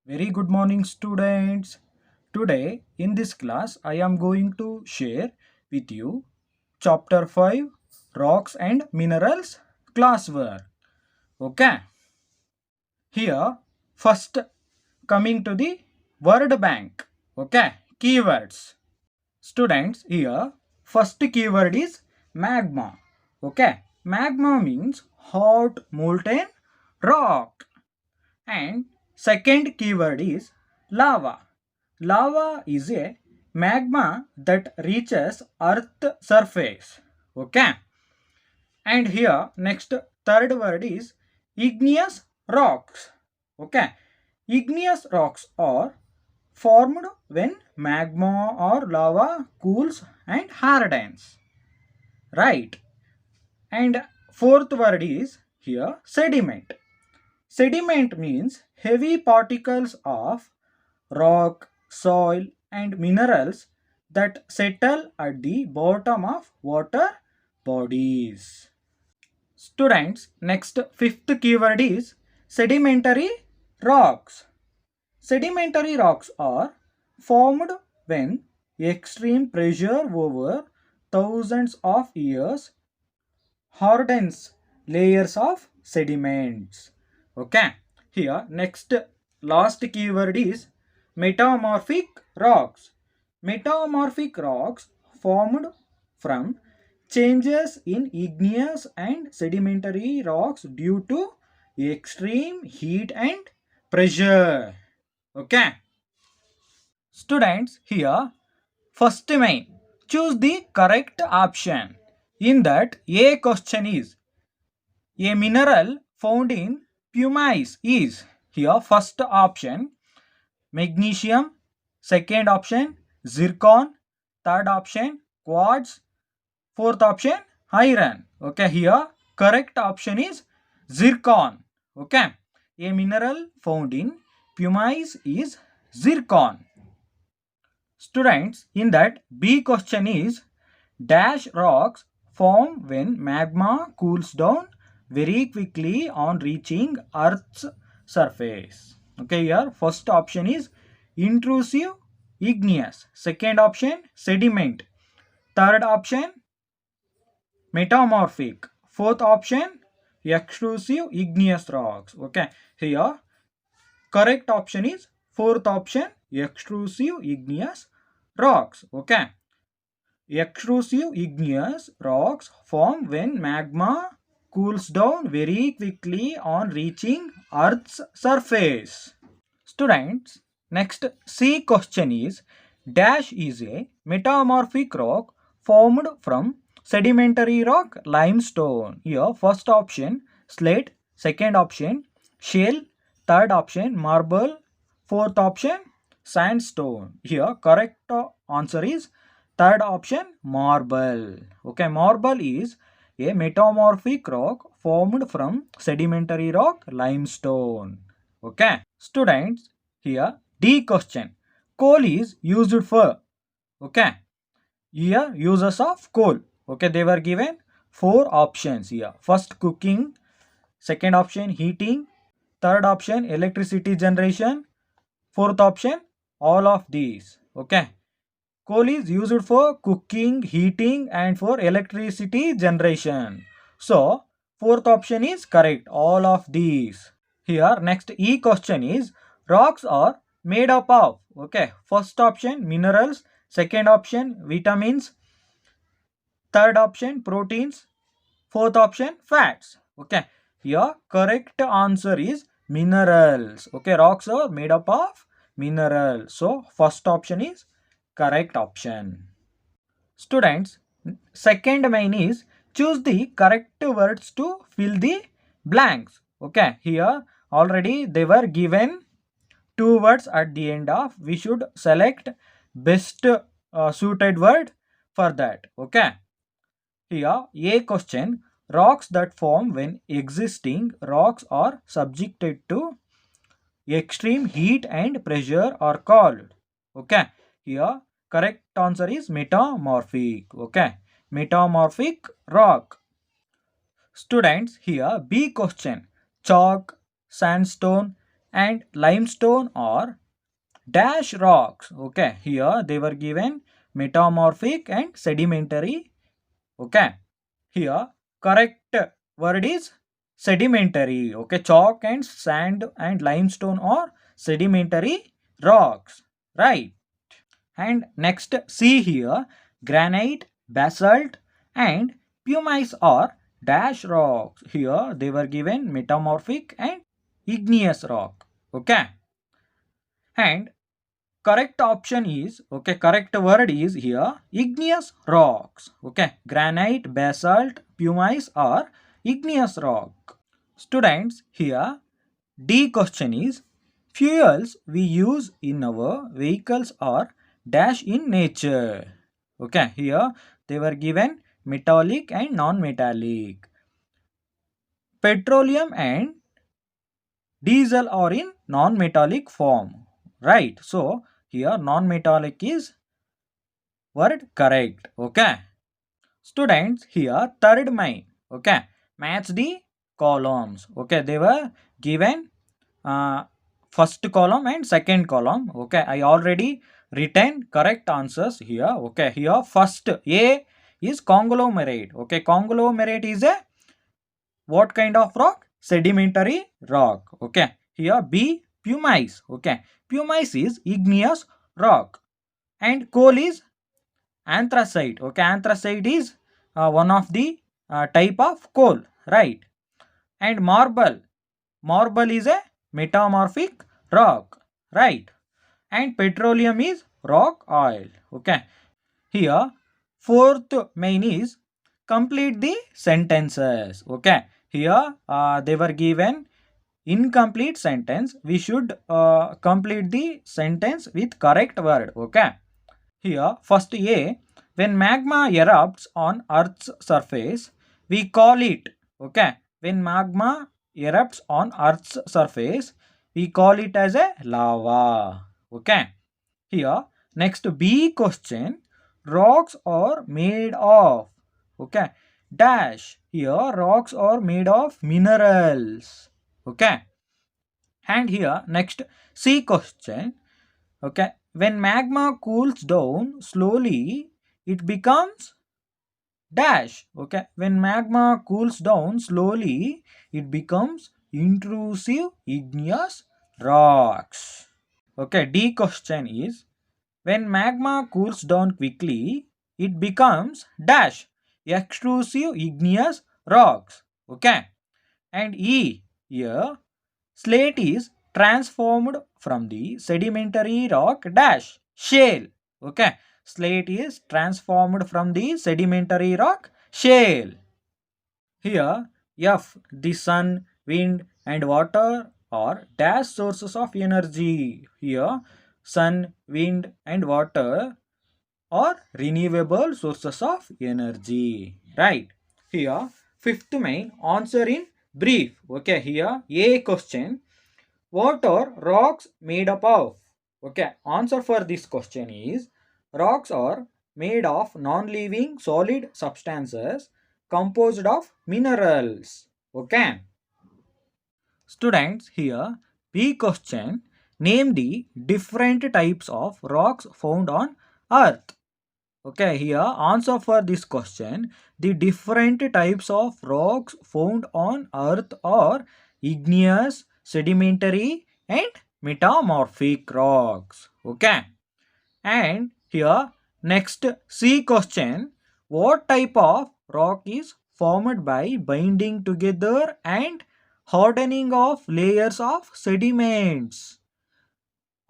Very good morning, students. Today, in this class, I am going to share with you Chapter 5 Rocks and Minerals classwork. Okay, here, first coming to the word bank. Okay, keywords. Students, here, first keyword is magma. Okay, magma means hot molten rock. And second keyword is lava. Lava is a magma that reaches earth surface. Okay. And here next third word is igneous rocks. Okay. Igneous rocks are formed when magma or lava cools and hardens. Right. And fourth word is here sediment. Sediment means heavy particles of rock, soil, and minerals that settle at the bottom of water bodies. Students, next fifth keyword is sedimentary rocks. Sedimentary rocks are formed when extreme pressure over thousands of years hardens layers of sediments. Okay, here next last keyword is metamorphic rocks. Metamorphic rocks formed from changes in igneous and sedimentary rocks due to extreme heat and pressure. Okay, students, here first main choose the correct option. In that, a question is a mineral found in pumice is here first option magnesium, second option zircon, third option quartz, fourth option iron. Okay, here correct option is zircon. Okay, a mineral found in pumice is zircon. Students, in that B question is dash rocks form when magma cools down very quickly on reaching Earth's surface. Okay, here first option is intrusive igneous, second option sediment, third option metamorphic, fourth option extrusive igneous rocks. Okay, here correct option is fourth option extrusive igneous rocks. Okay, extrusive igneous rocks form when magma cools down very quickly on reaching Earth's surface. Students, next C question is dash is a metamorphic rock formed from sedimentary rock limestone. Here first option slate, second option shale, third option marble, fourth option sandstone. Here correct answer is third option marble. Okay, marble is a metamorphic rock formed from sedimentary rock limestone. Okay, students, here D question. Coal is used for. Okay, here uses of coal. Okay, they were given four options here. First cooking, second option heating, third option electricity generation, fourth option all of these. Okay, coal is used for cooking, heating, and for electricity generation. So, fourth option is correct. All of these. Here, next E question is rocks are made up of. Okay, first option minerals, second option vitamins, third option proteins, fourth option fats. Okay, here correct answer is minerals. Okay, rocks are made up of minerals. So, first option is correct option. Students, second main is choose the correct words to fill the blanks. Okay, here already they were given two words at the end of. We should select best suited word for that. Okay, here a question rocks that form when existing rocks are subjected to extreme heat and pressure are called. Okay, here correct answer is metamorphic. Okay, metamorphic rock. Students, here B question chalk, sandstone, and limestone or dash rocks. Okay, here they were given metamorphic and sedimentary. Okay, here correct word is sedimentary. Okay, chalk and sand and limestone or sedimentary rocks, right? And next, see here, granite, basalt, and pumice are dash rocks. Here they were given metamorphic and igneous rock. Okay, and correct option is, okay, correct word is here igneous rocks. Okay, granite, basalt, pumice are igneous rock. Students, here D question is fuels we use in our vehicles are dash in nature. Okay, here they were given metallic and non-metallic. Petroleum and diesel are in non-metallic form. Right. So here non-metallic is word correct. Okay. Students, here third main. Okay. Match the columns. Okay. They were given uh, first column and second column. Okay, I already written correct answers here. Okay, here first A is conglomerate. Okay, conglomerate is a what kind of rock? Sedimentary rock. Okay, here B pumice. Okay, pumice is igneous rock and coal is anthracite. Okay, anthracite is one of the type of coal, right? And marble is a metamorphic rock, right? And petroleum is rock oil. Okay, here fourth main is complete the sentences. Okay, here they were given incomplete sentence. We should complete the sentence with correct word. Okay, here first A, when magma erupts on earth's surface we call it. Okay, when magma erupts on earth's surface we call it as a lava. Okay, here next B question, rocks are made of. Okay, dash, here rocks are made of minerals. Okay, and here next C question. Okay, when magma cools down slowly it becomes dash. Okay, when magma cools down slowly it becomes intrusive igneous rocks. Okay, D question is, when magma cools down quickly it becomes dash extrusive igneous rocks. Okay, and E, here slate is transformed from the sedimentary rock dash shale. Okay, slate is transformed from the sedimentary rock shale. Here F, the sun, wind and water are dash sources of energy. Here sun, wind and water are renewable sources of energy, right? Here fifth main, answer in brief. Okay, here A question, what are rocks made up of? Okay, answer for this question is rocks are made of non-living solid substances composed of minerals. Okay, students, here B question, name the different types of rocks found on earth. Okay, here answer for this question, the different types of rocks found on earth are igneous, sedimentary and metamorphic rocks. Okay, and here next C question, what type of rock is formed by binding together and hardening of layers of sediments?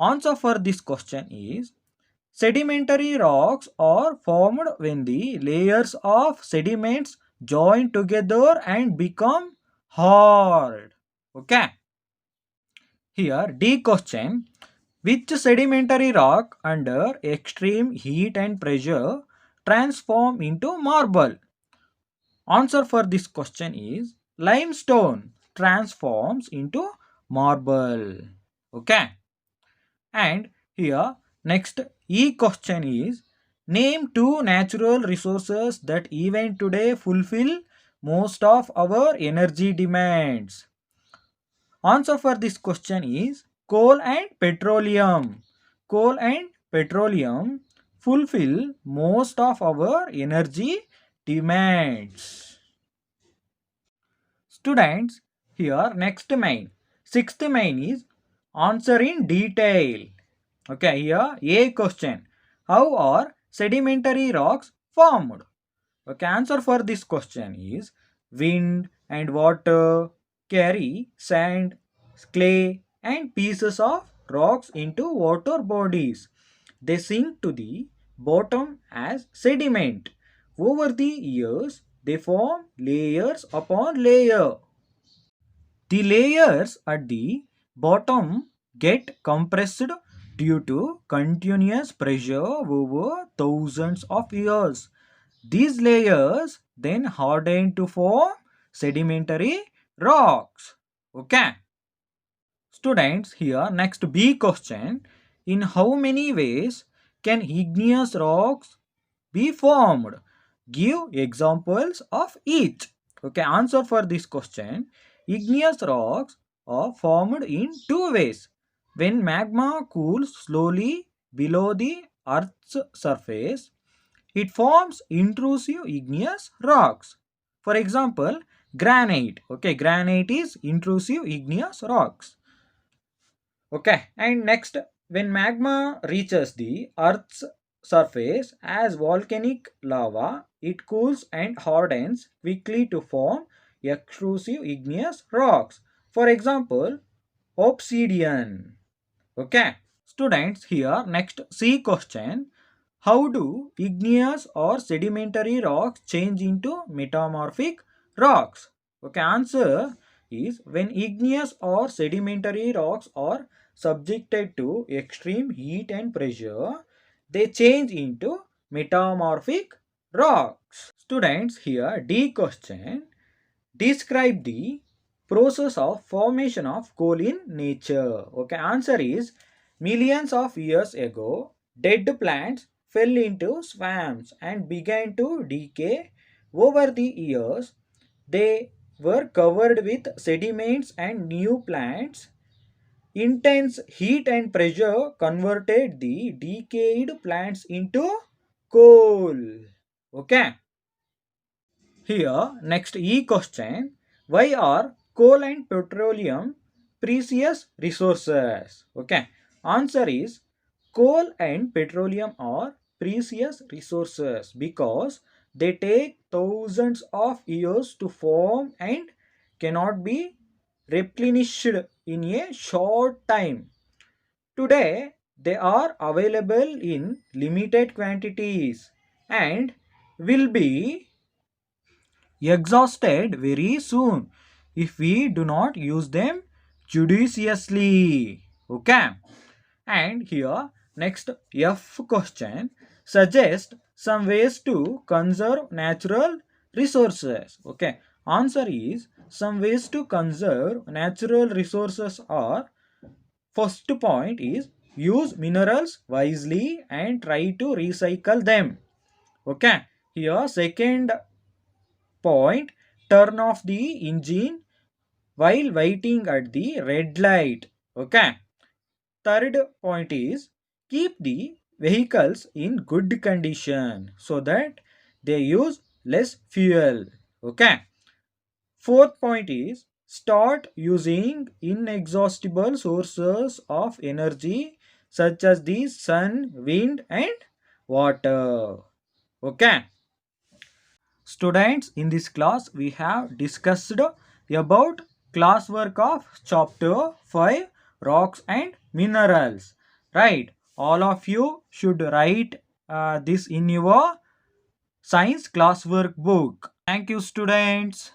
Answer for this question is sedimentary rocks are formed when the layers of sediments join together and become hard. Okay. Here D question, which sedimentary rock under extreme heat and pressure transform into marble? Answer for this question is limestone transforms into marble. Okay. And here next E question is, name two natural resources that even today fulfill most of our energy demands. Answer for this question is coal and petroleum. Coal and petroleum fulfill most of our energy demands. Students, here next main. Sixth main is answer in detail. Okay, here A question. How are sedimentary rocks formed? Okay, answer for this question is wind and water carry sand, clay, and pieces of rocks into water bodies. They sink to the bottom as sediment. Over the years, they form layers upon layer. The layers at the bottom get compressed due to continuous pressure over thousands of years. These layers then harden to form sedimentary rocks. Okay. Students, here next B question. In how many ways can igneous rocks be formed? Give examples of each. Okay, answer for this question. Igneous rocks are formed in two ways. When magma cools slowly below the Earth's surface, it forms intrusive igneous rocks. For example, granite. Okay, granite is intrusive igneous rocks. Okay, and next, when magma reaches the Earth's surface as volcanic lava, it cools and hardens quickly to form extrusive igneous rocks. For example, obsidian. Okay, students, here next C question. How do igneous or sedimentary rocks change into metamorphic rocks? Okay, answer is when igneous or sedimentary rocks are subjected to extreme heat and pressure, they change into metamorphic rocks. Students, here D question. Describe the process of formation of coal in nature. Okay, answer is millions of years ago, dead plants fell into swamps and began to decay. Over the years, they were covered with sediments and new plants. Intense heat and pressure converted the decayed plants into coal. Okay. Here, next E question. Why are coal and petroleum precious resources? Okay. Answer is coal and petroleum are precious resources because they take thousands of years to form and cannot be replenished in a short time. Today, they are available in limited quantities and will be exhausted very soon if we do not use them judiciously. Okay. And here, next F question. Suggest some ways to conserve natural resources. Okay. Answer is some ways to conserve natural resources are first point is use minerals wisely and try to recycle them. Okay. Here, second point, turn off the engine while waiting at the red light. Okay. Third point is keep the vehicles in good condition so that they use less fuel. Okay. Fourth point is start using inexhaustible sources of energy such as the sun, wind, and water. Okay. Students, in this class we have discussed about classwork of chapter 5 rocks and minerals. Right, all of you should write this in your science classwork book. Thank you, students.